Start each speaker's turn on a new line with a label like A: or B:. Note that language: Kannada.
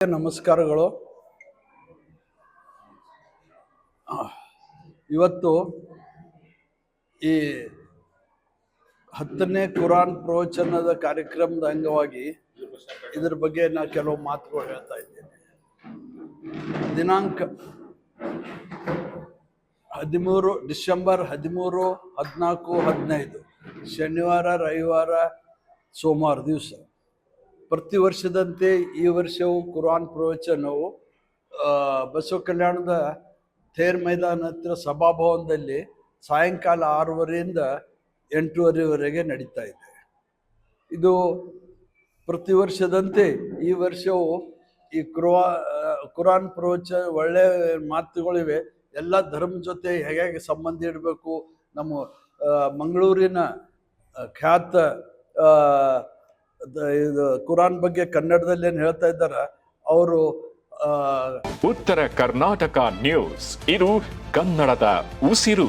A: ನಮಸ್ಕಾರಗಳು. ಇವತ್ತು ಈ 10ನೇ ಕುರಾನ್ ಪ್ರವಚನದ ಕಾರ್ಯಕ್ರಮದ ಅಂಗವಾಗಿ ಇದರ ಬಗ್ಗೆ ನಾನು ಕೆಲವು ಮಾತುಗಳು ಹೇಳ್ತಾ ಇದ್ದೇನೆ. ದಿನಾಂಕ 13 ಡಿಸೆಂಬರ್ 13, 14, 15 ಶನಿವಾರ, ರವಿವಾರ, ಸೋಮವಾರ ದಿವಸ ಪ್ರತಿ ವರ್ಷದಂತೆ ಈ ವರ್ಷವೂ ಕುರಾನ್ ಪ್ರವಚನವು ಬಸವ ಕಲ್ಯಾಣದ ಥೇರ್ ಮೈದಾನ ಹತ್ರ ಸಭಾಭವನದಲ್ಲಿ ಸಾಯಂಕಾಲ 6:30ರಿಂದ 8:30ವರೆಗೆ ನಡೀತಾ ಇದೆ. ಇದು ಪ್ರತಿ ವರ್ಷದಂತೆ ಈ ವರ್ಷವೂ ಈ ಕುರಾನ್ ಪ್ರವಚನ ಒಳ್ಳೆಯ ಮಾತುಗಳಿವೆ. ಎಲ್ಲ ಧರ್ಮ ಜೊತೆ ಹೇಗೆ ಸಂಬಂಧ ಇಡಬೇಕು. ನಮ್ಮ ಮಂಗಳೂರಿನ ಖ್ಯಾತ ಇದು ಕುರಾನ್ ಬಗ್ಗೆ ಕನ್ನಡದಲ್ಲಿ ಏನು ಹೇಳ್ತಾ ಇದ್ದಾರ ಅವರು.
B: ಉತ್ತರ ಕರ್ನಾಟಕ ನ್ಯೂಸ್, ಇದು ಕನ್ನಡದ ಉಸಿರು.